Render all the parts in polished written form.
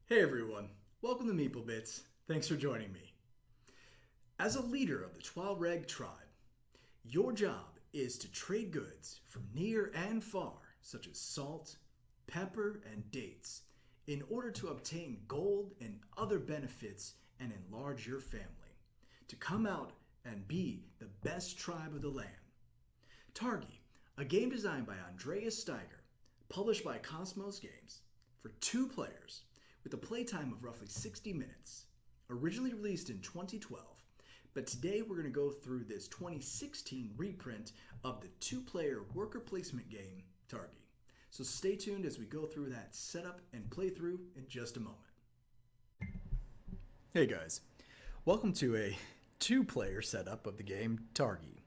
Hey everyone, welcome to Meeple Bits. Thanks for joining me. As a leader of the Tuareg tribe, your job is to trade goods from near and far, such as salt, pepper, and dates, in order to obtain gold and other benefits and enlarge your family, to come out and be the best tribe of the land. Targi, a game designed by Andreas Steiger, published by Cosmos Games, for 2 players, with a playtime of roughly 60 minutes. Originally released in 2012, but today we're going to go through this 2016 reprint of the 2-player worker placement game, Targi. So stay tuned as we go through that setup and playthrough in just a moment. Hey guys, welcome to a 2-player setup of the game, Targi.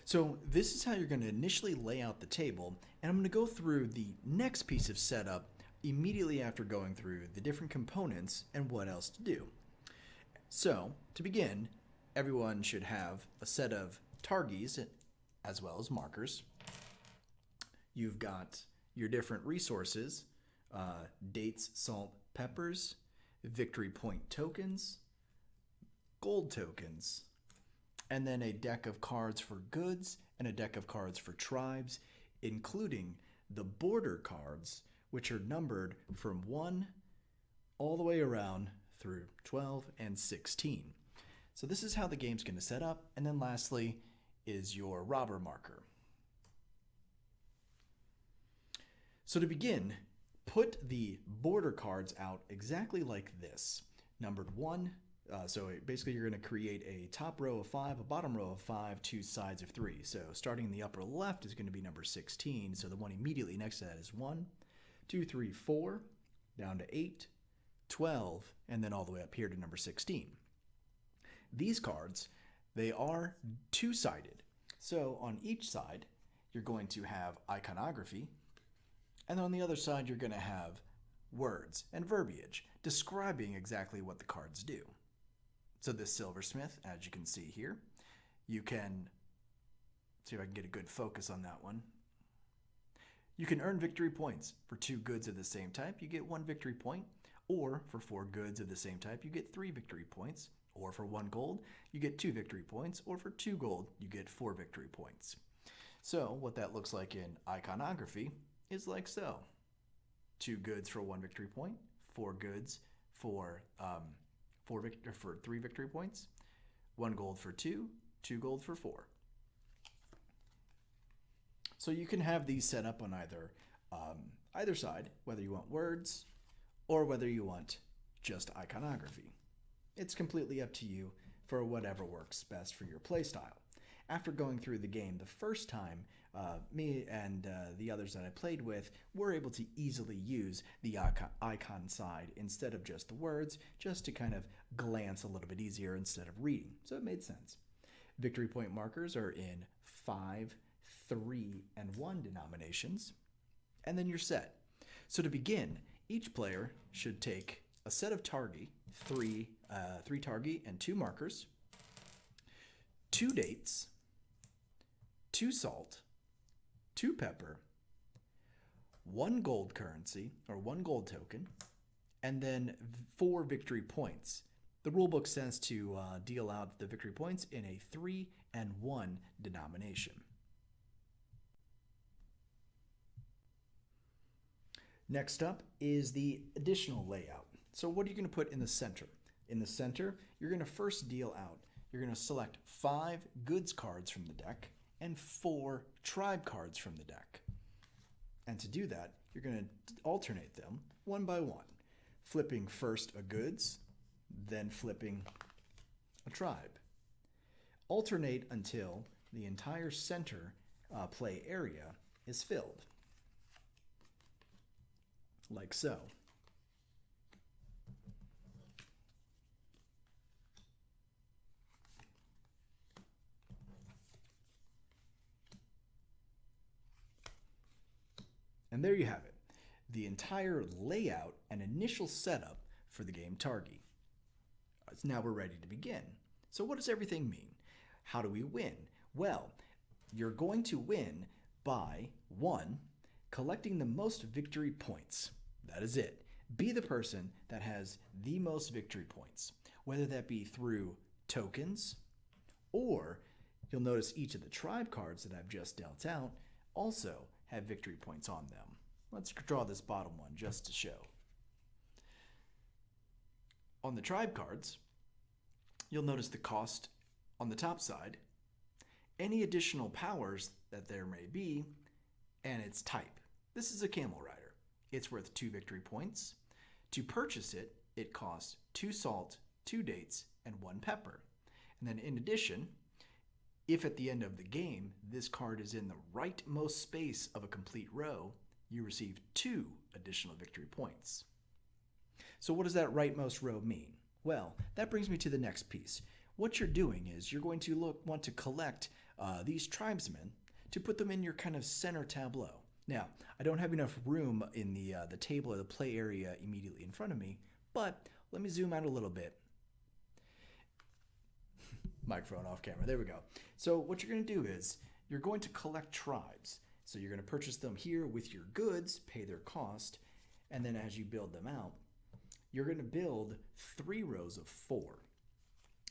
So this is how you're going to initially lay out the table, and I'm going to go through the next piece of setup immediately after going through the different components and what else to do. So, to begin, everyone should have a set of targies as well as markers. You've got your different resources, dates, salt, peppers, victory point tokens, gold tokens, and then a deck of cards for goods and a deck of cards for tribes, including the border cards, which are numbered from 1 all the way around through 12 and 16. So this is how the game's going to set up. And then lastly is your robber marker. So to begin, put the border cards out exactly like this. Numbered 1. So basically you're going to create a top row of 5, a bottom row of 5, 2 sides of 3. So starting in the upper left is going to be number 16. So the one immediately next to that is 1, 2, 3, 4, down to 8, 12, and then all the way up here to number 16. These cards, they are 2-sided. So on each side, you're going to have iconography, and on the other side, you're going to have words and verbiage describing exactly what the cards do. So this silversmith, as you can see here, you can see if I can get a good focus on that one. You can earn victory points. For 2 goods of the same type, you get 1 victory point. Or for 4 goods of the same type, you get 3 victory points. Or for 1 gold, you get 2 victory points. Or for 2 gold, you get 4 victory points. So what that looks like in iconography is like so. 2 goods for 1 victory point. 4 goods for 3 victory points. 1 gold for 2. 2 gold for 4. So you can have these set up on either side, whether you want words or whether you want just iconography. It's completely up to you for whatever works best for your playstyle. After going through the game the first time, me and the others that I played with were able to easily use the icon side instead of just the words, just to kind of glance a little bit easier instead of reading. So it made sense. Victory point markers are in 5, 3, and 1 denominations, and then you're set. So to begin, each player should take a set of Targi, 3 Targi and 2 markers, 2 dates, 2 salt, 2 pepper, 1 gold currency or 1 gold token, and then 4 victory points. The rulebook says to deal out the victory points in a 3 and 1 denomination. Next up is the additional layout. So what are you going to put in the center? In the center, you're going to first deal out. You're going to select 5 goods cards from the deck and 4 tribe cards from the deck. And to do that, you're going to alternate them one by one, flipping first a goods, then flipping a tribe. Alternate until the entire center play area is filled. Like so. And there you have it, the entire layout and initial setup for the game Targi. Now we're ready to begin. So what does everything mean? How do we win? Well, you're going to win by 1, collecting the most victory points. That is it. Be the person that has the most victory points, whether that be through tokens, or you'll notice each of the tribe cards that I've just dealt out also have victory points on them. Let's draw this bottom one just to show. On the tribe cards, you'll notice the cost on the top side, any additional powers that there may be, and its type. This is a camel rider. It's worth 2 victory points. To purchase it, it costs 2 salt, 2 dates, and 1 pepper. And then in addition, if at the end of the game this card is in the rightmost space of a complete row, you receive 2 additional victory points. So what does that rightmost row mean? Well, that brings me to the next piece. What you're doing is you're going to want to collect these tribesmen to put them in your kind of center tableau. Now, I don't have enough room in the table or the play area immediately in front of me, but let me zoom out a little bit. Microphone off camera. There we go. So what you're going to do is you're going to collect tribes. So you're going to purchase them here with your goods, pay their cost, and then as you build them out, you're going to build 3 rows of 4.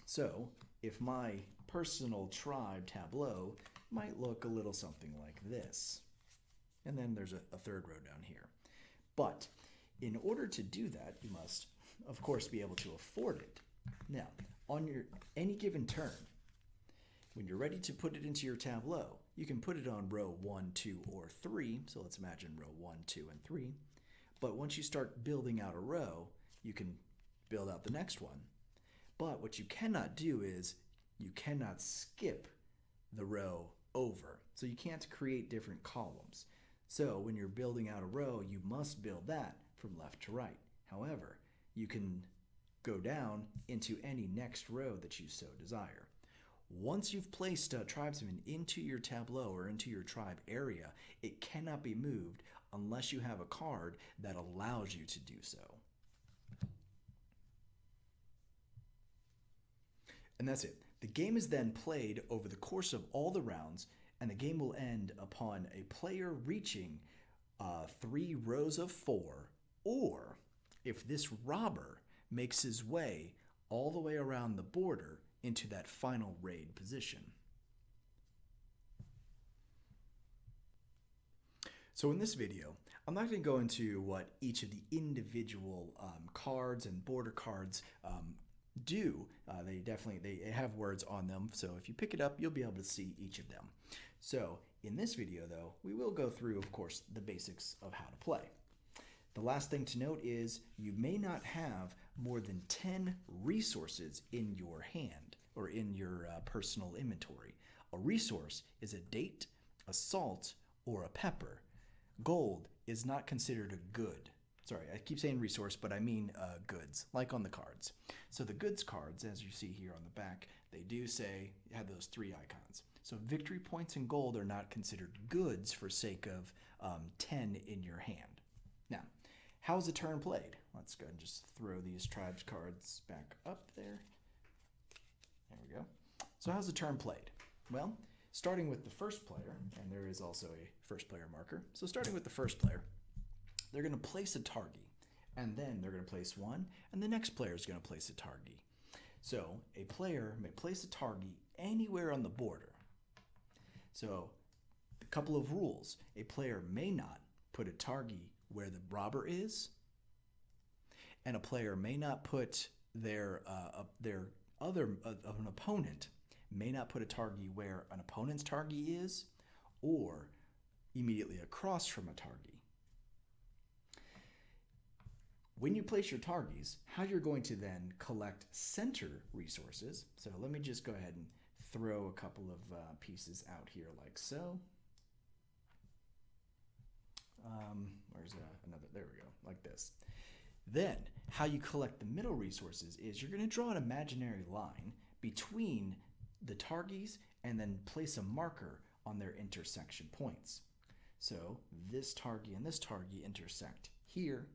So if my personal tribe tableau might look a little something like this. And then there's a 3rd row down here. But in order to do that, you must, of course, be able to afford it. Now, on any given turn, when you're ready to put it into your tableau, you can put it on row 1, 2, or 3. So let's imagine row 1, 2, and 3. But once you start building out a row, you can build out the next one. But what you cannot do is you cannot skip the row over. So you can't create different columns. So when you're building out a row, you must build that from left to right. However, you can go down into any next row that you so desire. Once you've placed a tribesman into your tableau or into your tribe area, it cannot be moved unless you have a card that allows you to do so. And that's it. The game is then played over the course of all the rounds, and the game will end upon a player reaching 3 rows of 4, or if this robber makes his way all the way around the border into that final raid position. So in this video, I'm not going to go into what each of the individual cards and border cards do. They have words on them, so if you pick it up, you'll be able to see each of them. So in this video, though, we will go through, of course, the basics of how to play. The last thing to note is you may not have more than 10 resources in your hand or in your personal inventory. A resource is a date, a salt, or a pepper. Gold is not considered a good. Sorry, I keep saying resource, but I mean goods, like on the cards. So the goods cards, as you see here on the back, they do say, have those 3 icons. So victory points and gold are not considered goods for sake of 10 in your hand. Now, how's a turn played? Let's go and just throw these tribes cards back up there. There we go. So how's a turn played? Well, starting with the first player, and there is also a first player marker. So starting with the first player, they're going to place a Targi, and then they're going to place 1, and the next player is going to place a Targi. So a player may place a Targi anywhere on the border. So a couple of rules. A player may not put a Targi where the robber is, and a player may not put their an opponent may not put a Targi where an opponent's Targi is, or immediately across from a Targi. When you place your Targis, how you're going to then collect center resources. So let me just go ahead and throw a couple of pieces out here like so. Where's another? There we go, like this. Then how you collect the middle resources is you're going to draw an imaginary line between the Targis and then place a marker on their intersection points. So this Targi and this Targi intersect here.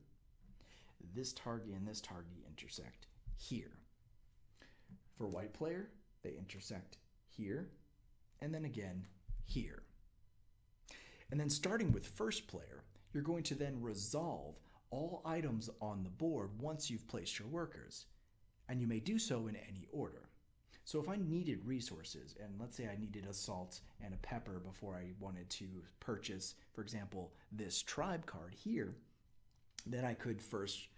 This Targi and this Targi intersect here. For white player, they intersect here, and then again here. And then starting with first player, you're going to then resolve all items on the board once you've placed your workers, and you may do so in any order. So if I needed resources, and let's say I needed a salt and a pepper before I wanted to purchase, for example, this tribe card here, then I could first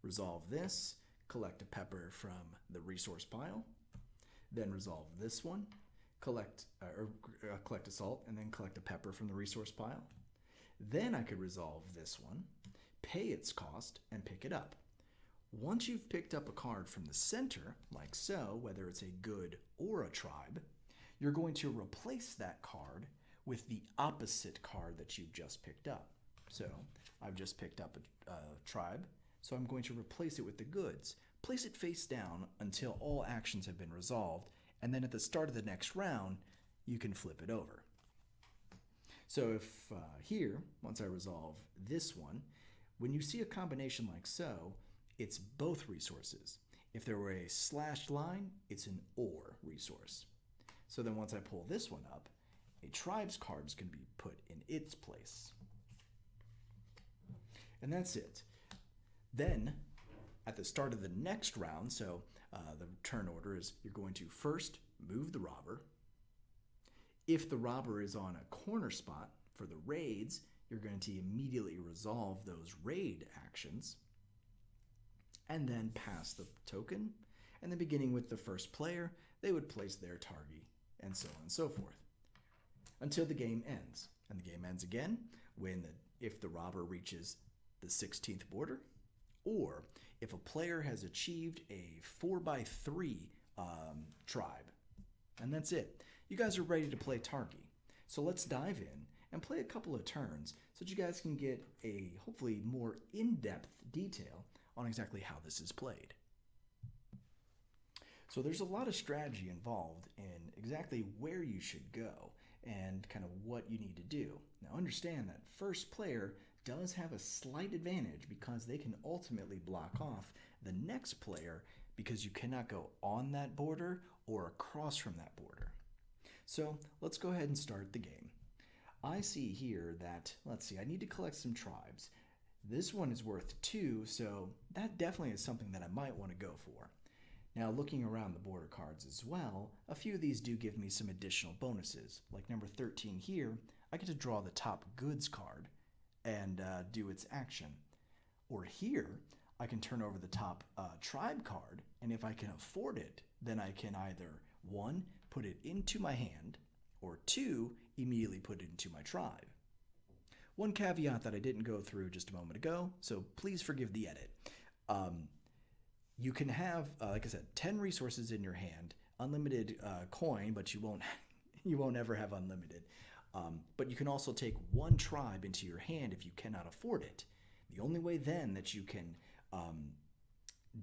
resolve this, collect a pepper from the resource pile, then resolve this one, collect a salt, and then collect a pepper from the resource pile. Then I could resolve this one, pay its cost, and pick it up. Once you've picked up a card from the center, like so, whether it's a good or a tribe, you're going to replace that card with the opposite card that you've just picked up. So I've just picked up a tribe, so I'm going to replace it with the goods. Place it face down until all actions have been resolved, and then at the start of the next round, you can flip it over. So if here, once I resolve this one, when you see a combination like so, it's both resources. If there were a slashed line, it's an or resource. So then once I pull this one up, a tribe's card is going to be put in its place. And that's it. Then, at the start of the next round, so the turn order is you're going to first move the robber. If the robber is on a corner spot for the raids, you're going to immediately resolve those raid actions, and then pass the token, and then beginning with the first player, they would place their Targi, and so on and so forth, until the game ends. And the game ends again if the robber reaches the 16th border, or if a player has achieved a 4x3 tribe. And that's it. You guys are ready to play Targi. So let's dive in and play a couple of turns so that you guys can get a hopefully more in-depth detail on exactly how this is played. So there's a lot of strategy involved in exactly where you should go and kind of what you need to do. Now understand that first player does have a slight advantage because they can ultimately block off the next player because you cannot go on that border or across from that border. So let's go ahead and start the game. I see here that, I need to collect some tribes. This one is worth 2, so that definitely is something that I might want to go for. Now looking around the border cards as well, a few of these do give me some additional bonuses. Like number 13 here, I get to draw the top goods card and do its action. Or here, I can turn over the top tribe card, and if I can afford it, then I can either 1, put it into my hand, or 2, immediately put it into my tribe. One caveat that I didn't go through just a moment ago, so please forgive the edit. You can have, like I said, 10 resources in your hand, unlimited coin, but you won't ever have unlimited. But you can also take 1 tribe into your hand if you cannot afford it. The only way then that you can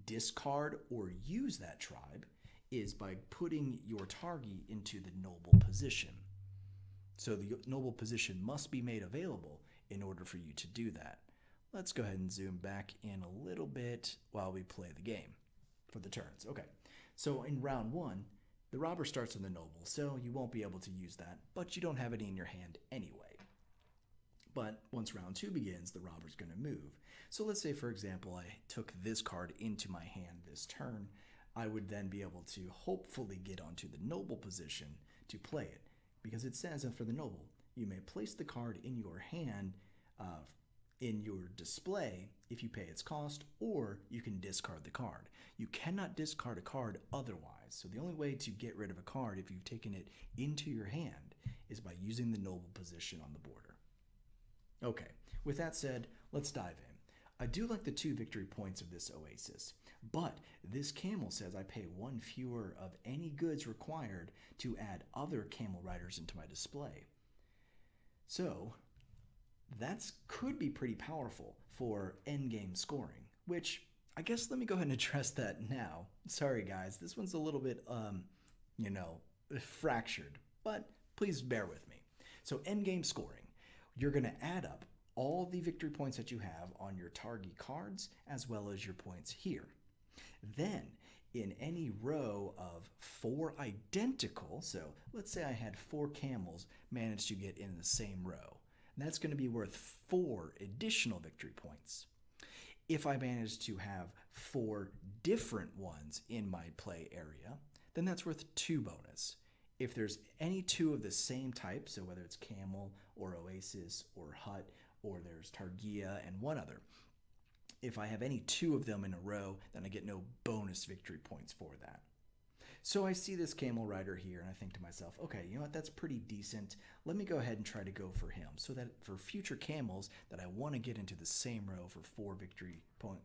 discard or use that tribe is by putting your Targi into the noble position. So the noble position must be made available in order for you to do that. Let's go ahead and zoom back in a little bit while we play the game for the turns. Okay, so in round 1, the robber starts on the noble, so you won't be able to use that, but you don't have any in your hand anyway. But once round 2 begins, the robber's going to move. So let's say, for example, I took this card into my hand this turn. I would then be able to hopefully get onto the noble position to play it, because it says that for the noble, you may place the card in your hand in your display if you pay its cost, or you can discard the card. You cannot discard a card otherwise, so the only way to get rid of a card if you've taken it into your hand is by using the noble position on the border. Okay, with that said, let's dive in. I do like the 2 victory points of this oasis, but this camel says I pay 1 fewer of any goods required to add other camel riders into my display. So that could be pretty powerful for endgame scoring, which I guess let me go ahead and address that now. Sorry guys, this one's a little bit, fractured, but please bear with me. So endgame scoring, you're going to add up all the victory points that you have on your Targi cards as well as your points here. Then in any row of 4 identical, so let's say I had 4 camels managed to get in the same row, that's going to be worth 4 additional victory points. If I manage to have 4 different ones in my play area, then that's worth 2 bonus. If there's any 2 of the same type, so whether it's camel or oasis or hut, or there's Targia and one other, if I have any 2 of them in a row, then I get no bonus victory points for that. So I see this camel rider here and I think to myself, okay, you know what, that's pretty decent. Let me go ahead and try to go for him so that for future camels that I want to get into the same row for 4 victory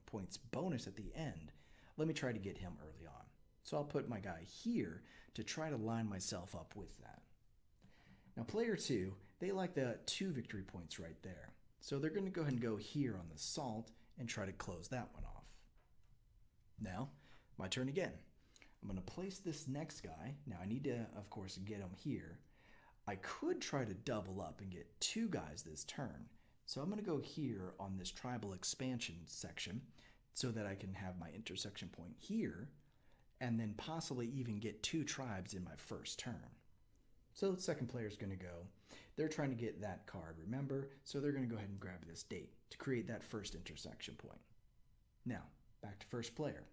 points bonus at the end, let me try to get him early on. So I'll put my guy here to try to line myself up with that. Now player 2, they like the 2 victory points right there. So they're going to go ahead and go here on the salt and try to close that one off. Now, my turn again. I'm going to place this next guy. Now I need to, of course, get him here. I could try to double up and get 2 guys this turn. So I'm going to go here on this tribal expansion section so that I can have my intersection point here and then possibly even get 2 tribes in my first turn. So the second player is going to go. They're trying to get that card, remember? So they're going to go ahead and grab this date to create that first intersection point. Now, back to first player.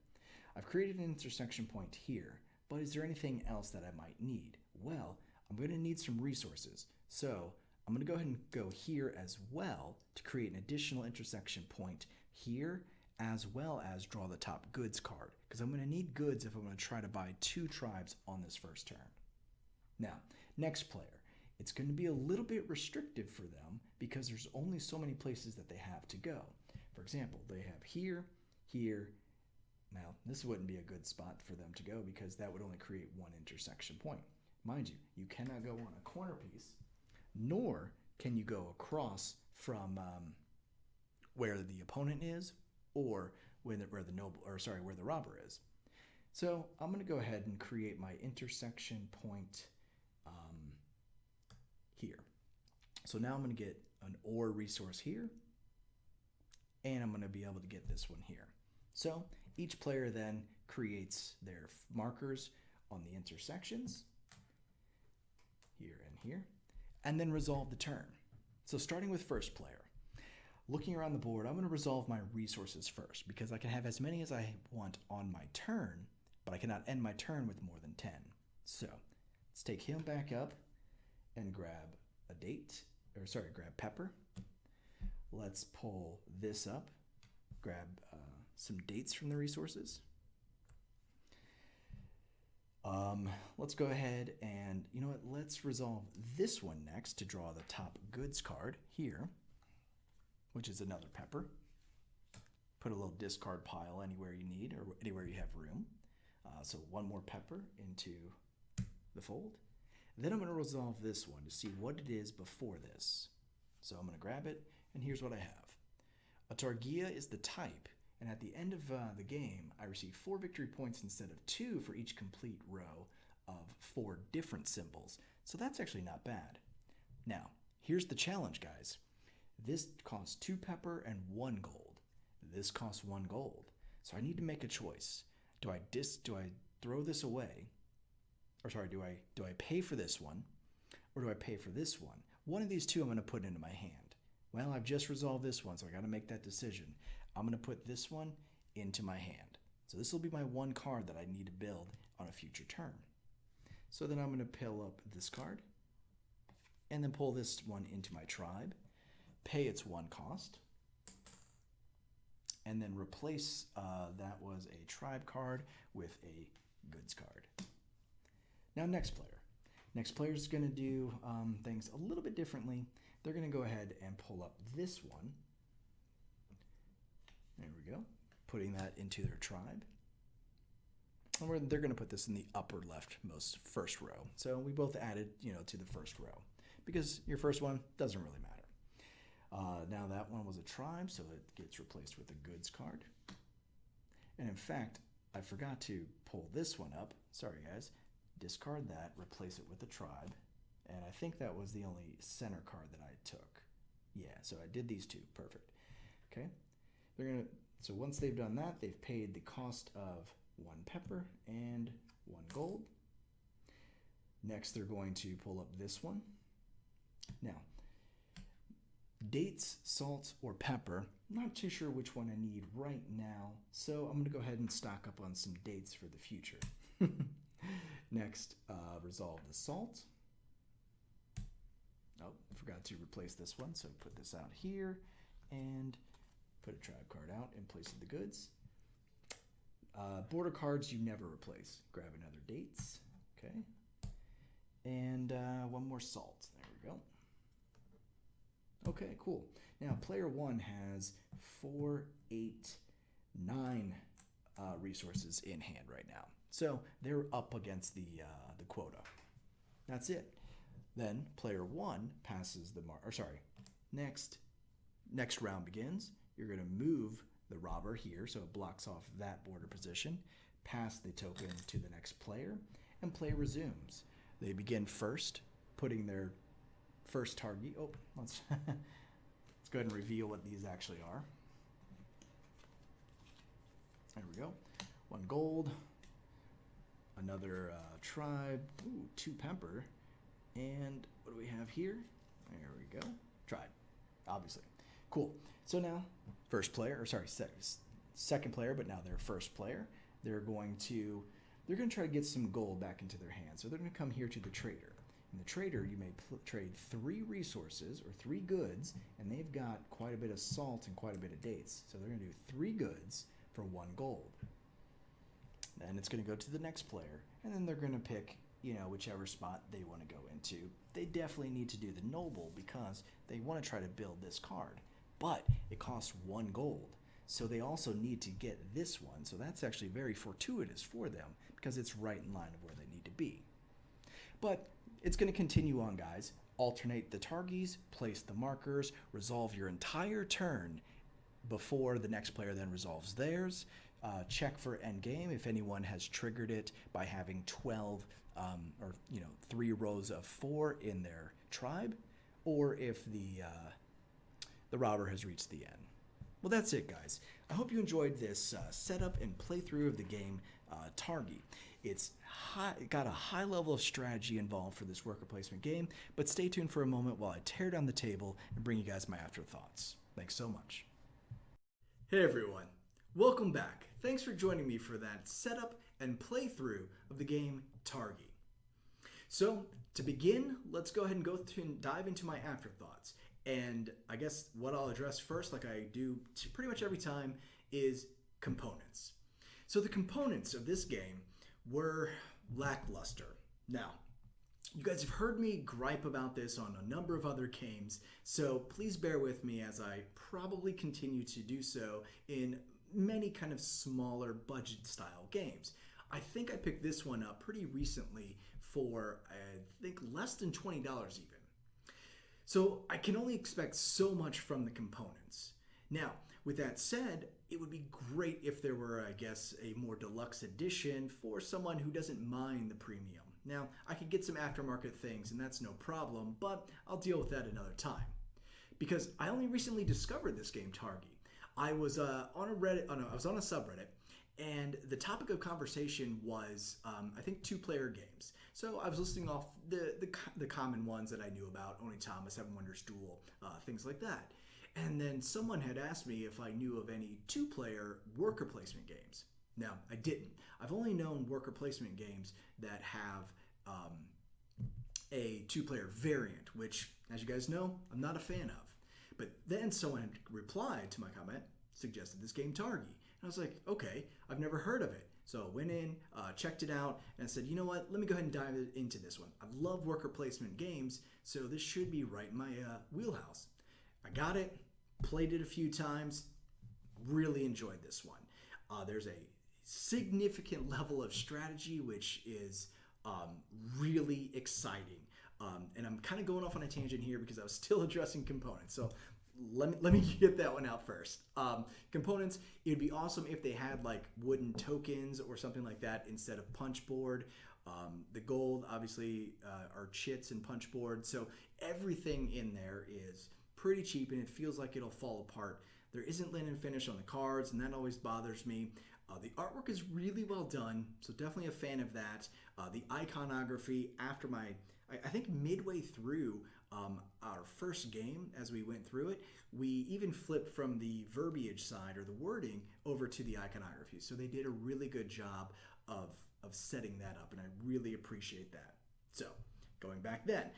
I've created an intersection point here, but is there anything else that I might need? Well, I'm going to need some resources. So I'm going to go ahead and go here as well to create an additional intersection point here, as well as draw the top goods card, because I'm going to need goods if I'm going to try to buy 2 tribes on this first turn. Now, next player. It's going to be a little bit restrictive for them because there's only so many places that they have to go. For example, they have here, here. Now, this wouldn't be a good spot for them to go because that would only create 1 intersection point. Mind you, you cannot go on a corner piece, nor can you go across from where the opponent is or where the robber is. So I'm going to go ahead and create my intersection point here. So now I'm going to get an ore resource here, and I'm going to be able to get this one here. So each player then creates their markers on the intersections, here and here, and then resolve the turn. So starting with first player, looking around the board, I'm going to resolve my resources first because I can have as many as I want on my turn, but I cannot end my turn with more than 10. So let's take him back up and grab grab pepper. Let's pull this up, grab some dates from the resources. Let's go ahead and, you know what, let's resolve this one next to draw the top goods card here, which is another pepper. Put a little discard pile anywhere you need or anywhere you have room. So 1 more pepper into the fold. Then I'm going to resolve this one to see what it is before this. So I'm going to grab it, and here's what I have. A Targia is the type, and at the end of the game, I receive 4 victory points instead of 2 for each complete row of 4 different symbols. So that's actually not bad. Now, here's the challenge, guys. This costs 2 pepper and 1 gold. This costs 1 gold. So I need to make a choice. Do I throw this away? Or sorry, do I pay for this one? Or do I pay for this one? One of these 2 I'm going to put into my hand. Well, I've just resolved this one, so I got to make that decision. I'm going to put this one into my hand. So this will be my 1 card that I need to build on a future turn. So then I'm going to pull up this card and then pull this one into my tribe, pay its 1 cost, and then replace that was a tribe card with a goods card. Now next player. Next player is going to do things a little bit differently. They're going to go ahead and pull up this one. There we go. Putting that into their tribe. And they're going to put this in the upper leftmost first row. So we both added, to the first row because your first one doesn't really matter. Now that one was a tribe, so it gets replaced with a goods card. And in fact, I forgot to pull this one up. Sorry, guys. Discard that, replace it with a tribe. And I think that was the only center card that I took. Yeah, so I did these 2. Perfect. Okay. So once they've done that, they've paid the cost of 1 pepper and 1 gold. Next, they're going to pull up this one. Now, dates, salt, or pepper. Not too sure which one I need right now, so I'm going to go ahead and stock up on some dates for the future. Next, resolve the salt. Oh, forgot to replace this one, so put this out here and put a tribe card out in place of the goods. Border cards you never replace. Grab another dates. Okay. And one more salt. There we go. Okay, cool. Now, player one has 4, 8, 9 resources in hand right now. So they're up against the quota. That's it. Then player one passes the mark. Or sorry, next round begins. You're going to move the robber here, so it blocks off that border position. Pass the token to the next player, and play resumes. They begin first, putting their first target. Oh, let's let's go ahead and reveal what these actually are. There we go. 1 gold. Another tribe. Ooh, 2 pemper. And what do we have here? There we go. Tribe, obviously. Cool. So now, second player, but now they're first player. They're going to try to get some gold back into their hands. So they're going to come here to the trader. In the trader, you may trade 3 resources or 3 goods, and they've got quite a bit of salt and quite a bit of dates. So they're going to do 3 goods for 1 gold. Then it's going to go to the next player, and then they're going to pick, whichever spot they want to go into. They definitely need to do the noble because they want to try to build this card. But it costs 1 gold. So they also need to get this one. So that's actually very fortuitous for them because it's right in line of where they need to be. But it's going to continue on, guys. Alternate the Targis, place the markers, resolve your entire turn before the next player then resolves theirs. Check for endgame if anyone has triggered it by having 12 or 3 rows of 4 in their tribe, or if the robber has reached the end. Well, that's it, guys. I hope you enjoyed this setup and playthrough of the game Targi. It's got a high level of strategy involved for this worker placement game, but stay tuned for a moment while I tear down the table and bring you guys my afterthoughts. Thanks so much. Hey everyone, welcome back. Thanks for joining me for that setup and playthrough of the game Targi. So, to begin, let's go ahead and dive into my afterthoughts. And I guess what I'll address first, like I do pretty much every time, is components. So the components of this game were lackluster. Now, you guys have heard me gripe about this on a number of other games, so please bear with me as I probably continue to do so in many kind of smaller budget style games. I think I picked this one up pretty recently for, I think, less than $20 even. So I can only expect so much from the components. Now, with that said, it would be great if there were, I guess, a more deluxe edition for someone who doesn't mind the premium. Now, I could get some aftermarket things, and that's no problem, but I'll deal with that another time. Because I only recently discovered this game, Targi. I was on a subreddit, and the topic of conversation was, I think, 2-player games. So I was listing off the common ones that I knew about: Only Thomas, Seven Wonders Duel, things like that. And then someone had asked me if I knew of any 2-player worker placement games. Now, I didn't. I've only known worker placement games that have a 2-player variant, which, as you guys know, I'm not a fan of. But then someone had replied to my comment, suggested this game Targi. And I was like, okay, I've never heard of it. So I went in, checked it out, and I said, you know what, let me go ahead and dive into this one. I love worker placement games, so this should be right in my wheelhouse. I got it, played it a few times, really enjoyed this one. There's a significant level of strategy, which is really exciting. And I'm kind of going off on a tangent here because I was still addressing components. So let me get that one out first. Components, it'd be awesome if they had like wooden tokens or something like that instead of punch board. The gold, obviously, are chits and punch board. So everything in there is pretty cheap and it feels like it'll fall apart. There isn't linen finish on the cards, and that always bothers me. The artwork is really well done, so definitely a fan of that. The iconography, after my I think midway through our first game, as we went through it, we even flipped from the verbiage side or the wording over to the iconography. So they did a really good job of setting that up, and I really appreciate that. So going back then,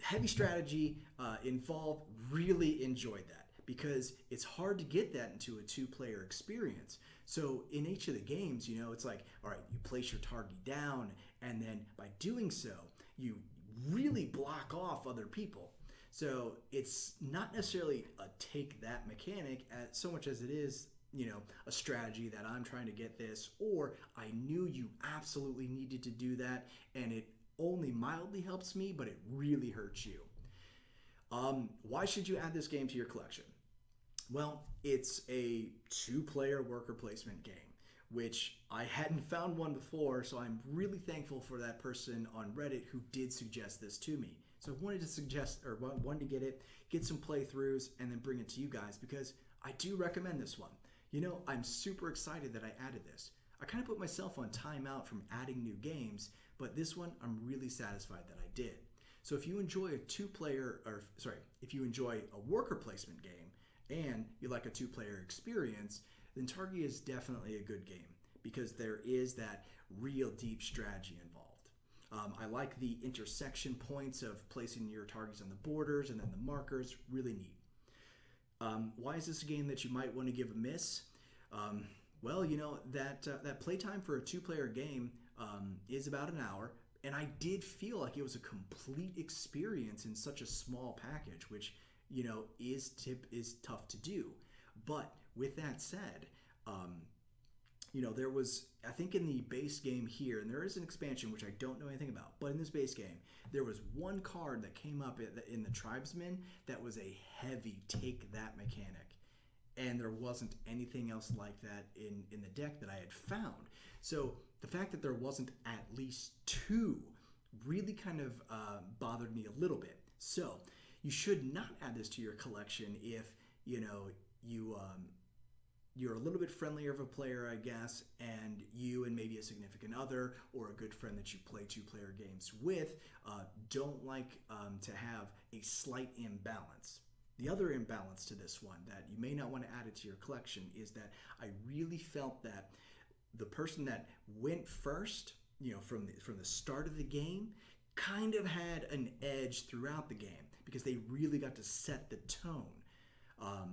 heavy strategy involved, really enjoyed that because it's hard to get that into a two-player experience. So in each of the games, it's like, all right, you place your Targi down, and then by doing so, you really block off other people. So it's not necessarily a take that mechanic so much as it is, a strategy that I'm trying to get this, or I knew you absolutely needed to do that, and it only mildly helps me, but it really hurts you. Why should you add this game to your collection? Well, it's a two-player worker placement game, which I hadn't found one before, so I'm really thankful for that person on Reddit who did suggest this to me. So I wanted to get some playthroughs, and then bring it to you guys because I do recommend this one. I'm super excited that I added this. I kind of put myself on timeout from adding new games, but this one I'm really satisfied that I did. So if you enjoy if you enjoy a worker placement game and you like a two-player experience, then Targi is definitely a good game because there is that real deep strategy involved. I like the intersection points of placing your Targis on the borders and then the markers, really neat. Why is this a game that you might want to give a miss? Well, that playtime for a two-player game is about an hour, and I did feel like it was a complete experience in such a small package, which is tough to do. But with that said, there was, I think in the base game here, and there is an expansion which I don't know anything about, but in this base game, there was one card that came up in the Tribesman that was a heavy take that mechanic. And there wasn't anything else like that in the deck that I had found. So the fact that there wasn't at least two really kind of bothered me a little bit. So you should not add this to your collection if you're a little bit friendlier of a player, I guess, and you and maybe a significant other or a good friend that you play two-player games with don't like to have a slight imbalance. The other imbalance to this one that you may not want to add it to your collection is that I really felt that the person that went first, from the start of the game, kind of had an edge throughout the game because they really got to set the tone.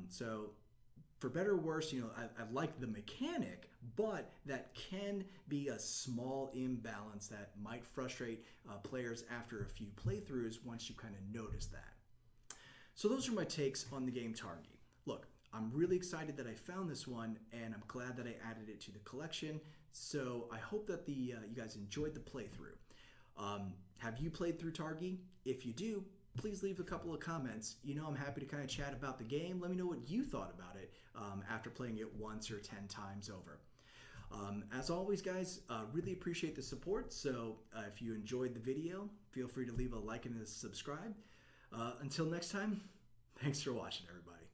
So for better or worse, I like the mechanic, but that can be a small imbalance that might frustrate players after a few playthroughs once you kind of notice that. So those are my takes on the game Targi. Look, I'm really excited that I found this one, and I'm glad that I added it to the collection. So I hope that you guys enjoyed the playthrough. Have you played through Targi? If you do, please leave a couple of comments. I'm happy to kind of chat about the game. Let me know what you thought about it after playing it once or 10 times over. As always, guys, really appreciate the support. So if you enjoyed the video, feel free to leave a like and a subscribe. Until next time, thanks for watching, everybody.